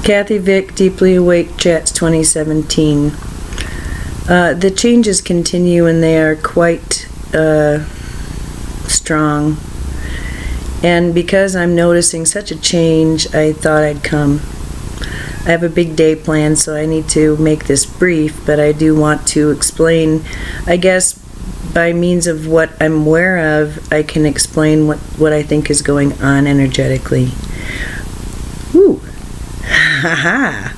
Kathy Vick, Deeply Awake Chats 2017. The changes continue and they are quite strong. And because I'm noticing such a change, I thought I'd come. I have a big day planned, so I need to make this brief, but I do want to explain, I guess, by means of what I'm aware of, I can explain what I think is going on energetically. Woo! Haha!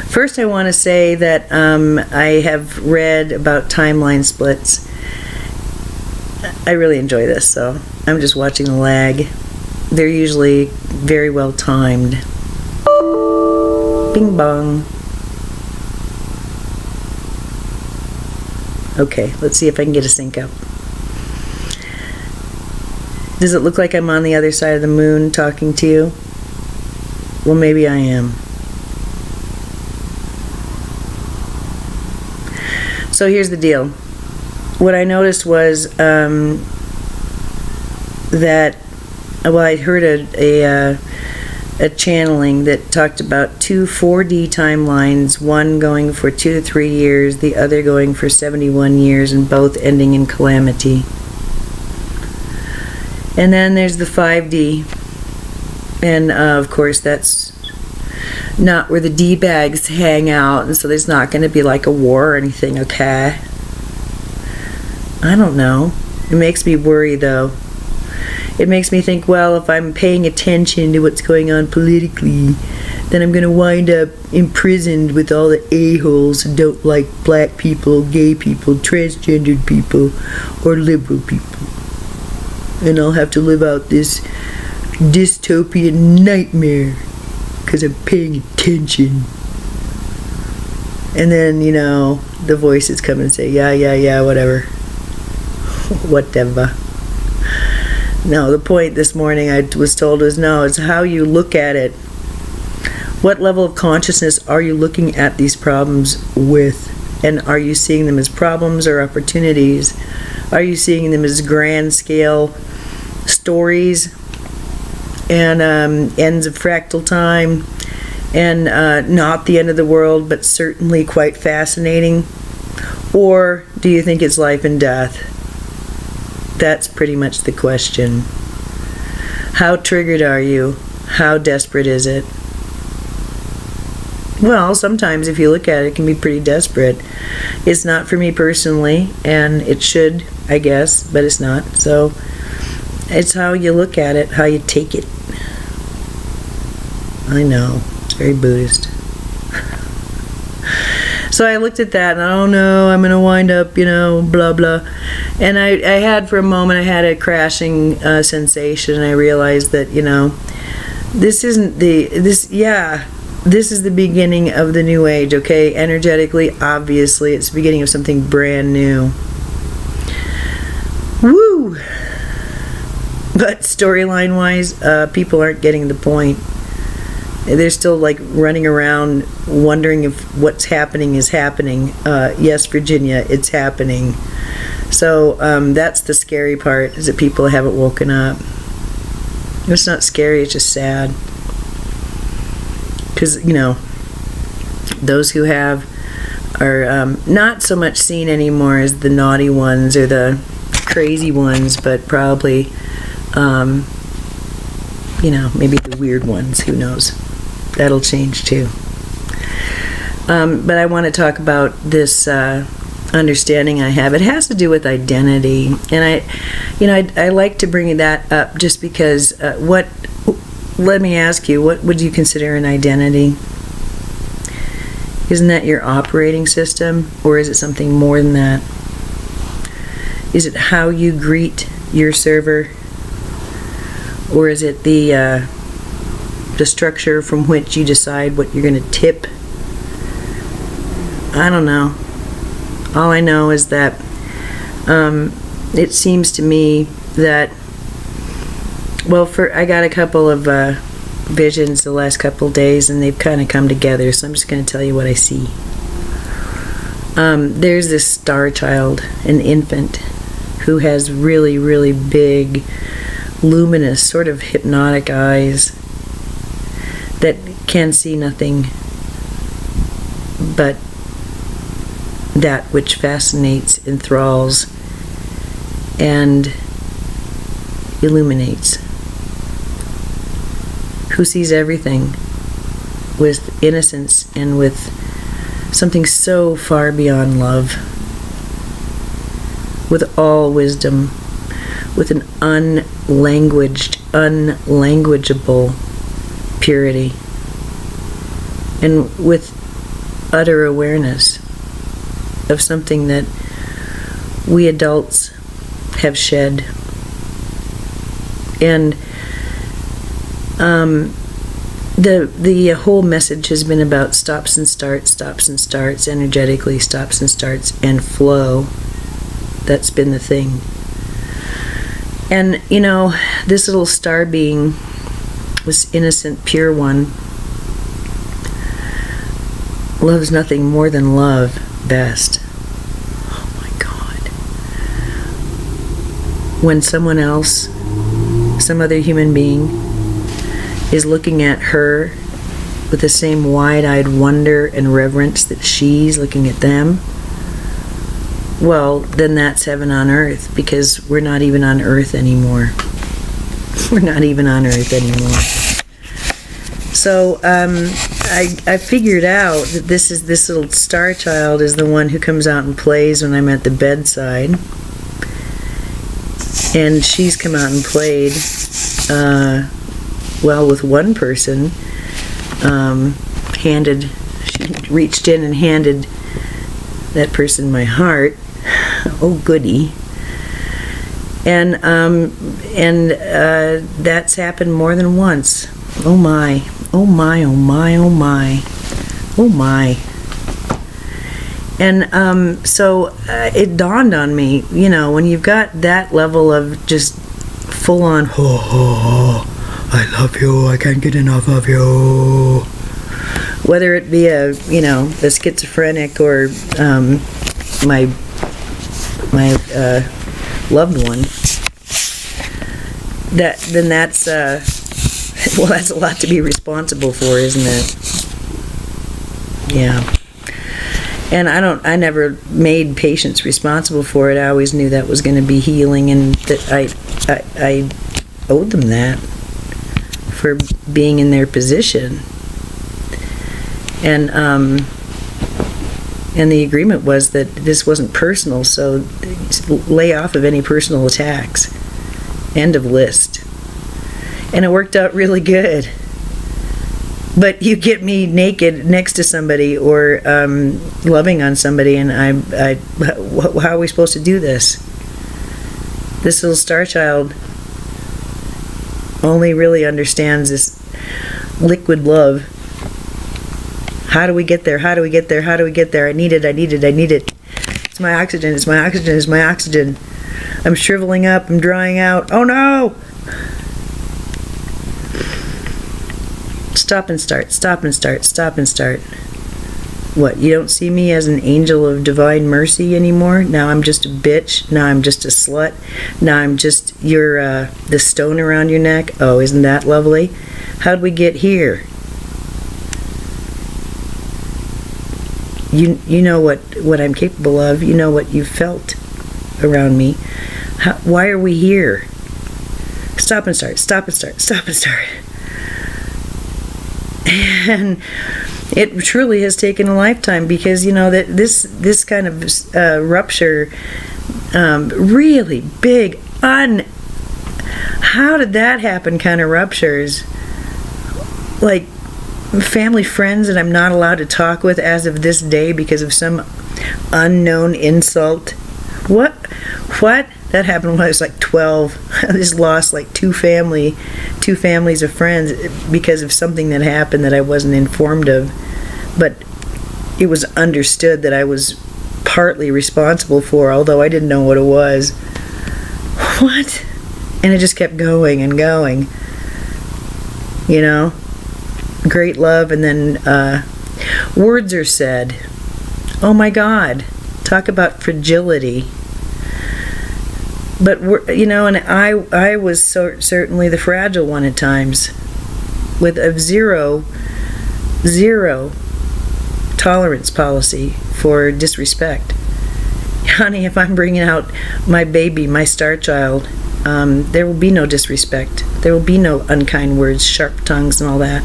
First, I want to say that I have read about timeline splits. I really enjoy this, so I'm just watching the lag. They're usually very well timed. Bing bong. Okay, let's see if I can get a sync up. Does it look like I'm on the other side of the moon talking to you? Well, maybe I am. So here's the deal. What I noticed was that, well, I heard a channeling that talked about two 4D timelines, one going for 2 to 3 years, the other going for 71 years, and both ending in calamity. And then there's the 5D, and of course that's not where the D-bags hang out, and so there's not going to be like a war or anything, okay? I don't know. It makes me worry, though. It makes me think, well, if I'm paying attention to what's going on politically, then I'm going to wind up imprisoned with all the a-holes who don't like black people, gay people, transgendered people, or liberal people. And I'll have to live out this dystopian nightmare because I'm paying attention. And then, you know, the voices come and say, yeah, whatever. Whatever. No, the point this morning I was told was, no, it's how you look at it. What level of consciousness are you looking at these problems with? And are you seeing them as problems or opportunities? Are you seeing them as grand scale stories and ends of fractal time and not the end of the world, but certainly quite fascinating? Or do you think it's life and death? That's pretty much the question. How triggered are you? How desperate is it? Well, sometimes if you look at it, it can be pretty desperate. It's not for me personally, and it should, I guess, but it's not. So it's how you look at it, how you take it. I know, it's very Buddhist. So I looked at that and oh no, I'm going to wind up, you know, blah, blah. And I had for a moment, I had a crashing sensation, and I realized that, you know, this isn't this is the beginning of the new age, okay? Energetically, obviously, it's the beginning of something brand new. Woo! But storyline-wise, people aren't getting the point. They're still like running around wondering if what's happening is happening. Yes, Virginia, it's happening. So that's the scary part, is that people haven't woken up. It's not scary, it's just sad. Because, you know, those who have are not so much seen anymore as the naughty ones or the crazy ones, but probably, you know, maybe the weird ones, who knows. That'll change too. But I want to talk about this understanding I have. It has to do with identity, and I like to bring that up just because. Let me ask you, what would you consider an identity? Isn't that your operating system, or is it something more than that? Is it how you greet your server, or is it the structure from which you decide what you're going to tip? I don't know. All I know is that it seems to me that, well, I got a couple of visions the last couple of days, and they've kind of come together, so I'm just going to tell you what I see. There's this star child, an infant, who has really, really big, luminous, sort of hypnotic eyes that can see nothing but that which fascinates, enthralls, and illuminates. Who sees everything with innocence and with something so far beyond love, with all wisdom, with an unlanguageable purity, and with utter awareness of something that we adults have shed. And the whole message has been about stops and starts, energetically stops and starts, and flow. That's been the thing. And, you know, this little star being, this innocent, pure one, loves nothing more than love best. Oh my God. When someone else, some other human being, is looking at her with the same wide-eyed wonder and reverence that she's looking at them, well, then that's heaven on earth, because we're not even on earth anymore. We're not even on earth anymore. So, I figured out that this little star child is the one who comes out and plays when I'm at the bedside. And she's come out and played, with one person, she reached in and handed that person my heart. Oh, goody. And that's happened more than once. Oh my, oh my, oh my, oh my, oh my. And so it dawned on me, you know, when you've got that level of just full-on, I love you, I can't get enough of you. Whether it be a schizophrenic or my loved one, that's a lot to be responsible for, isn't it? Yeah. And I never made patients responsible for it. I always knew that was going to be healing, and that I owed them that for being in their position. And the agreement was that this wasn't personal, so lay off of any personal attacks. End of list. And it worked out really good. But you get me naked next to somebody or loving on somebody, and how are we supposed to do this? This little star child only really understands this liquid love. How do we get there? How do we get there? How do we get there? I need it, I need it, I need it. It's my oxygen, it's my oxygen, it's my oxygen. I'm shriveling up, I'm drying out. Oh no! Stop and start, stop and start, stop and start. What, you don't see me as an angel of divine mercy anymore? Now I'm just a bitch? Now I'm just a slut? Now I'm just the stone around your neck? Oh, isn't that lovely? How'd we get here? You know what I'm capable of. You know what you've felt around me. Why are we here? Stop and start, stop and start, stop and start. And it truly has taken a lifetime, because you know that this kind of rupture, really big, how did that happen kind of ruptures, like family friends that I'm not allowed to talk with as of this day because of some unknown insult. What? That happened when I was like 12. I just lost like two families of friends because of something that happened that I wasn't informed of. But it was understood that I was partly responsible for, although I didn't know what it was. What? And it just kept going and going. You know? Great love, and then words are said. Oh my God. Talk about fragility. But and I was certainly the fragile one at times. with a zero tolerance policy for disrespect. Honey, if I'm bringing out my baby, my star child, there will be no disrespect. There will be no unkind words, sharp tongues, and all that.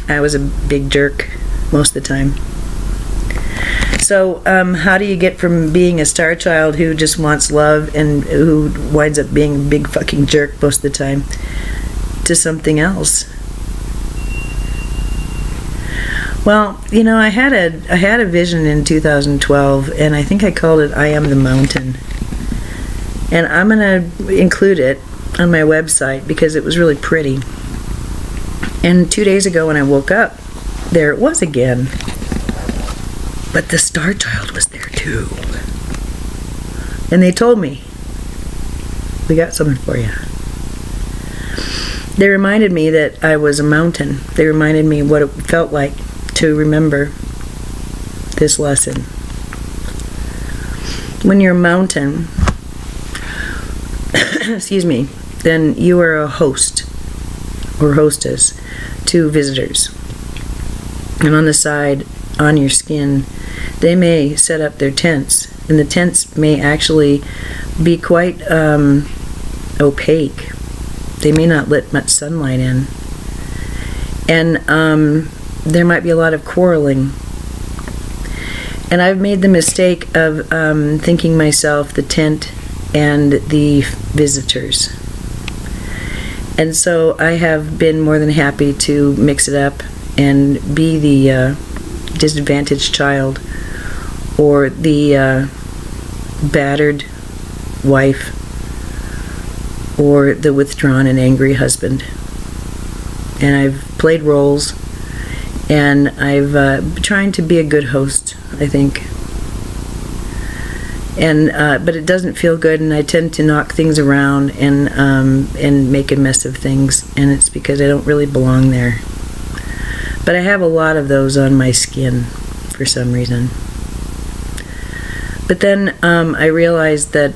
I was a big jerk most of the time. So, how do you get from being a star child who just wants love and who winds up being a big fucking jerk most of the time to something else? Well, you know, I had a vision in 2012, and I think I called it "I Am the Mountain," and I'm gonna include it on my website because it was really pretty. And 2 days ago, when I woke up, there it was again. But the star child was there too, and they told me, "We got something for you." They reminded me that I was a mountain. They reminded me what it felt like to remember this lesson. When you're a mountain, excuse me, then you are a host or hostess to visitors. And on the side, on your skin, they may set up their tents, and the tents may actually be quite opaque. They may not let much sunlight in. And there might be a lot of quarreling. And I've made the mistake of thinking myself the tent and the visitors. And so I have been more than happy to mix it up and be the disadvantaged child or the battered wife or the withdrawn and angry husband. And I've played roles, and I've trying to be a good host, I think. And but it doesn't feel good, and I tend to knock things around and make a mess of things, and it's because I don't really belong there. But I have a lot of those on my skin for some reason. But then I realized that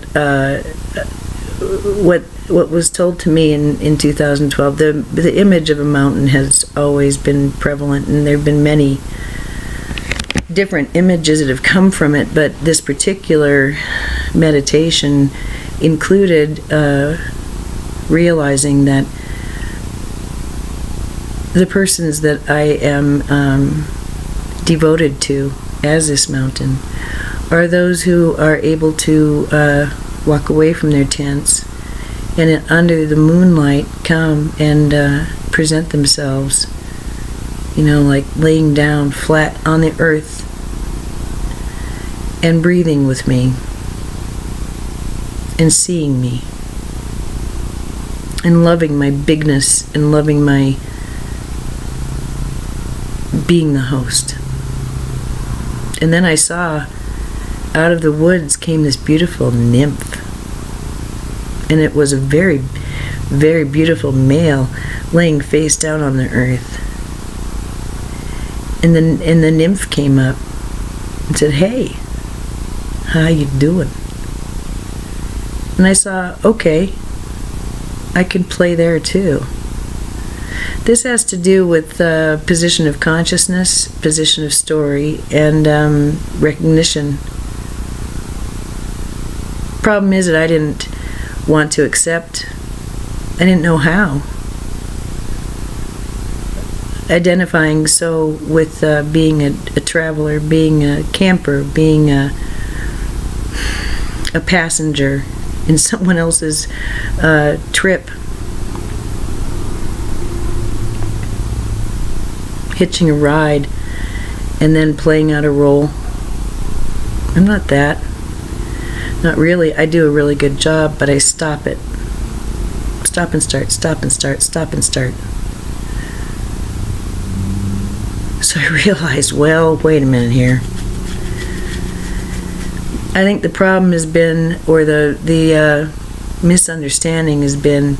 what was told to me in 2012, the image of a mountain has always been prevalent, and there have been many different images that have come from it, but this particular meditation included realizing that the persons that I am devoted to as this mountain are those who are able to walk away from their tents and under the moonlight come and present themselves, you know, like laying down flat on the earth and breathing with me and seeing me and loving my bigness and loving my being the host. And then I saw out of the woods came this beautiful nymph, and it was a very, very beautiful male laying face down on the earth. And the nymph came up and said, "Hey, how you doing?" And I saw, okay, I can play there too. This has to do with position of consciousness, position of story, and recognition. Problem is that I didn't want to accept. I didn't know how. Identifying so with being a traveler, being a camper, being a passenger in someone else's trip, hitching a ride, and then playing out a role. I'm not that. Not really. I do a really good job, but I stop it. Stop and start, stop and start, stop and start. So I realized, well, wait a minute here. I think the problem has been, or the misunderstanding has been,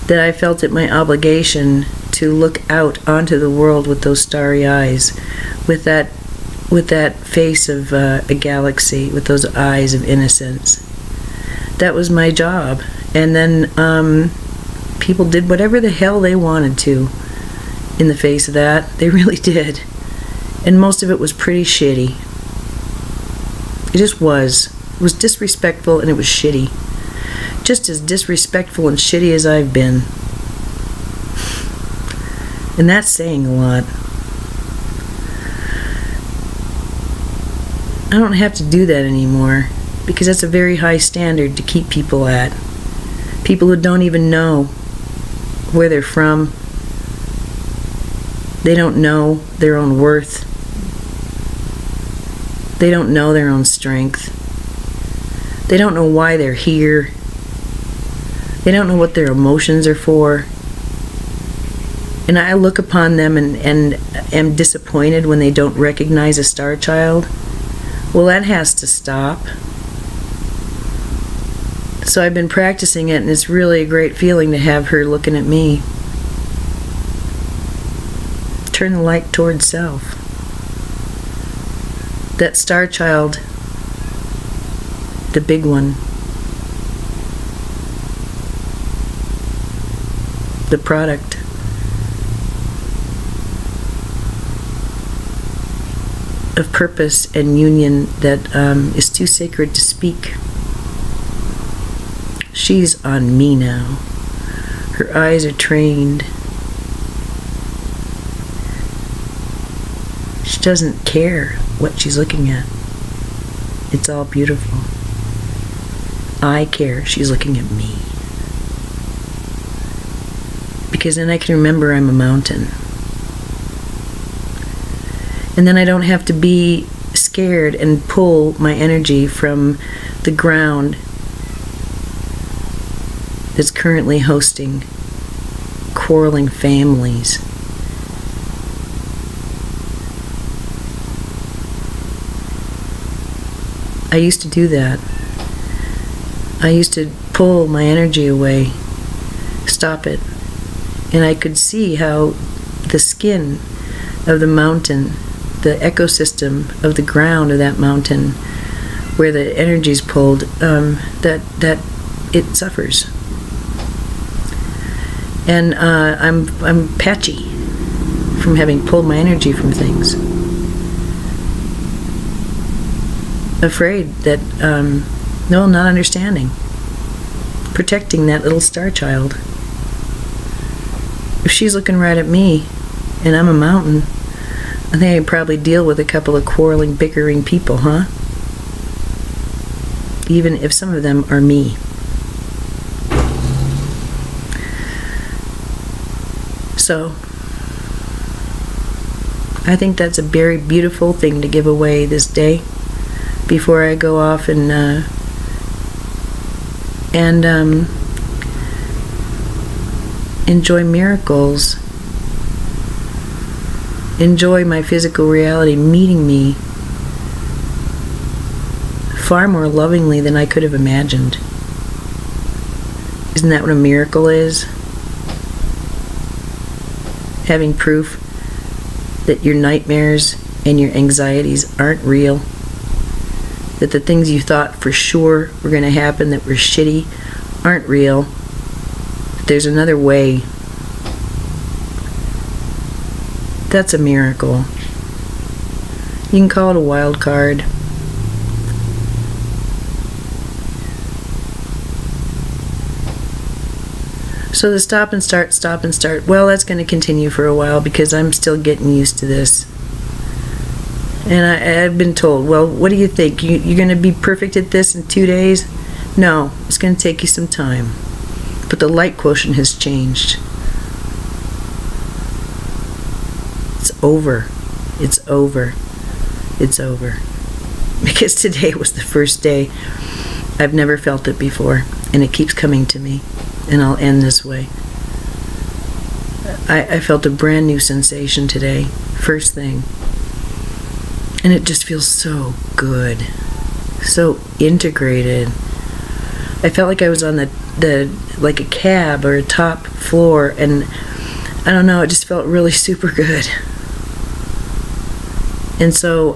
that I felt it my obligation to look out onto the world with those starry eyes, with that face of a galaxy, with those eyes of innocence. That was my job. And then people did whatever the hell they wanted to in the face of that. They really did. And most of it was pretty shitty. It just was. It was disrespectful and it was shitty. Just as disrespectful and shitty as I've been. And that's saying a lot. I don't have to do that anymore, because that's a very high standard to keep people at. People who don't even know where they're from. They don't know their own worth. They don't know their own strength. They don't know why they're here. They don't know what their emotions are for. And I look upon them and am disappointed when they don't recognize a star child. Well, that has to stop. So I've been practicing it, and it's really a great feeling to have her looking at me. Turn the light towards self. That star child, the big one, the product of purpose and union that is too sacred to speak. She's on me now. Her eyes are trained. She doesn't care what she's looking at. It's all beautiful. I care. She's looking at me. Because then I can remember I'm a mountain. And then I don't have to be scared and pull my energy from the ground that's currently hosting quarreling families. I used to do that. I used to pull my energy away, stop it. And I could see how the skin of the mountain, the ecosystem of the ground of that mountain, where the energy's pulled, that it suffers. And I'm patchy from having pulled my energy from things. Afraid that, no, not understanding. Protecting that little star child. If she's looking right at me, and I'm a mountain, I think I could probably deal with a couple of quarreling, bickering people, huh? Even if some of them are me. So, I think that's a very beautiful thing to give away this day before I go off and enjoy miracles. Enjoy my physical reality meeting me far more lovingly than I could have imagined. Isn't that what a miracle is? Having proof that your nightmares and your anxieties aren't real. That the things you thought for sure were going to happen that were shitty aren't real. That there's another way. That's a miracle. You can call it a wild card. So the stop and start, well, that's going to continue for a while because I'm still getting used to this. And I've been told, well, what do you think? You're going to be perfect at this in 2 days? No, it's going to take you some time. But the light quotient has changed. It's over. It's over. It's over. Because today was the first day. I've never felt it before. And it keeps coming to me. And I'll end this way. I felt a brand new sensation today. First thing. And it just feels so good. So integrated. I felt like I was on the like a cab or a top floor, and I don't know, it just felt really super good. And so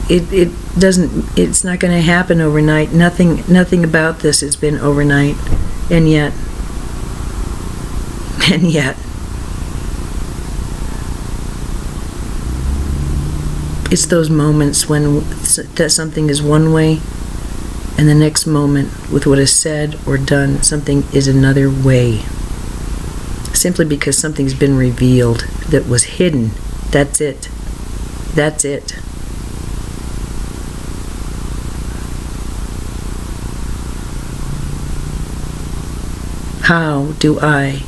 it's not going to happen overnight. Nothing about this has been overnight. And yet And yet, it's those moments when that something is one way, and the next moment, with what is said or done, something is another way. Simply because something's been revealed that was hidden. That's it. That's it. How do I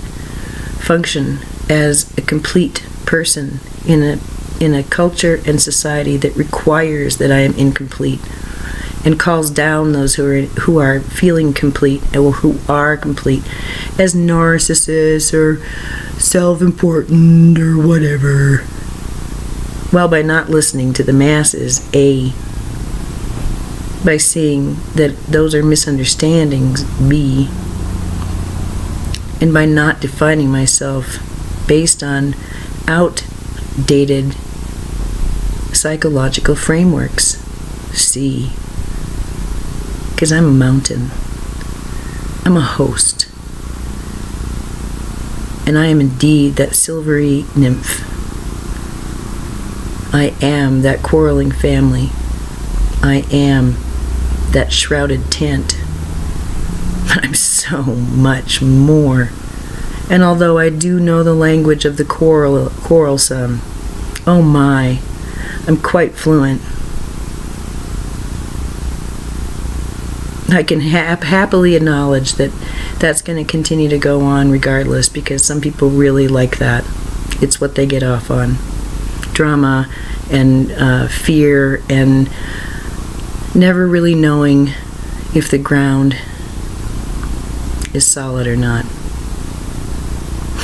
function as a complete person in a culture and society that requires that I am incomplete and calls down those who are feeling complete or who are complete as narcissists or self-important or whatever? Well, by not listening to the masses, by seeing that those are misunderstandings, B, and by not defining myself based on outdated psychological frameworks, C, because I'm a mountain. I'm a host. And I am indeed that silvery nymph. I am that quarreling family. I am that shrouded tent. But I'm so much more. And although I do know the language of the quarrelsome, oh my, I'm quite fluent. I can happily acknowledge that that's going to continue to go on regardless, because some people really like that. It's what they get off on. Drama and fear and never really knowing if the ground is solid or not.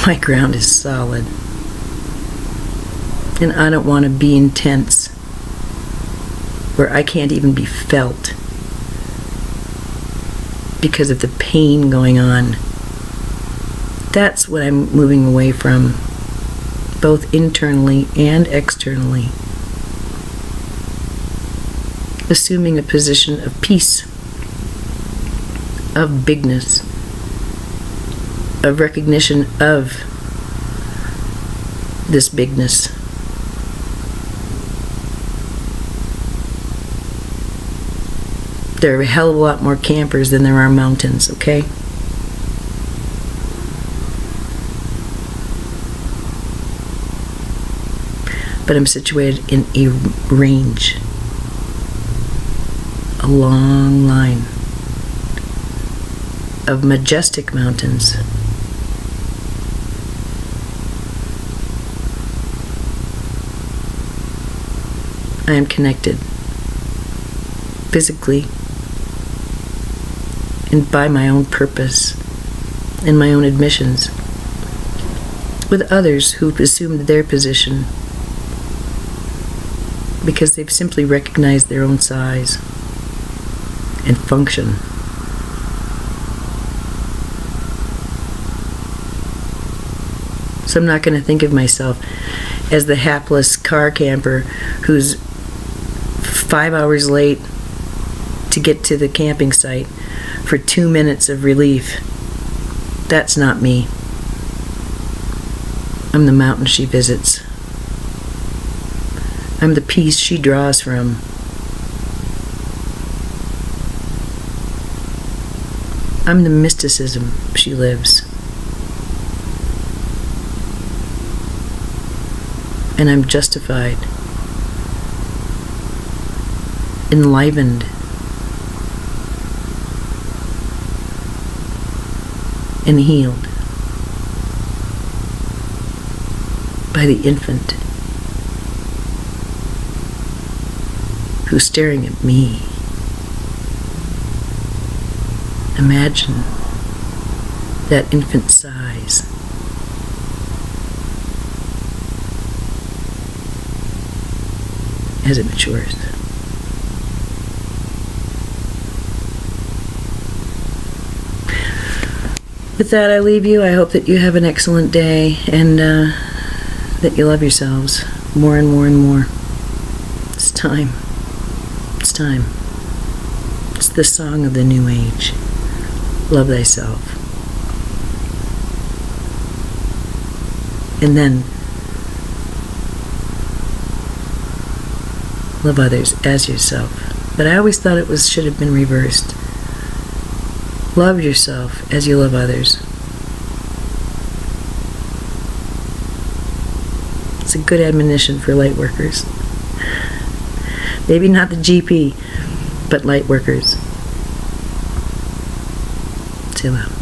My ground is solid. And I don't want to be intense where I can't even be felt because of the pain going on. That's what I'm moving away from, both internally and externally. Assuming a position of peace, of bigness, of recognition of this bigness. There are a hell of a lot more campers than there are mountains, okay? But I'm situated in a range, a long line of majestic mountains. I am connected physically and by my own purpose and my own admissions with others who've assumed their position because they've simply recognized their own size and function. So I'm not going to think of myself as the hapless car camper who's 5 hours late to get to the camping site for 2 minutes of relief. That's not me. I'm the mountain she visits. I'm the peace she draws from. I'm the mysticism she lives. And I'm justified, enlivened, and healed by the infant who's staring at me. Imagine that infant size. As it matures. With that, I leave you. I hope that you have an excellent day and that you love yourselves more and more and more. It's time. It's time. It's the song of the new age. Love thyself. and then love others as yourself. But I always thought it should have been reversed. Love yourself as you love others. It's a good admonition for light workers. Maybe not the GP, but light workers. Say hello.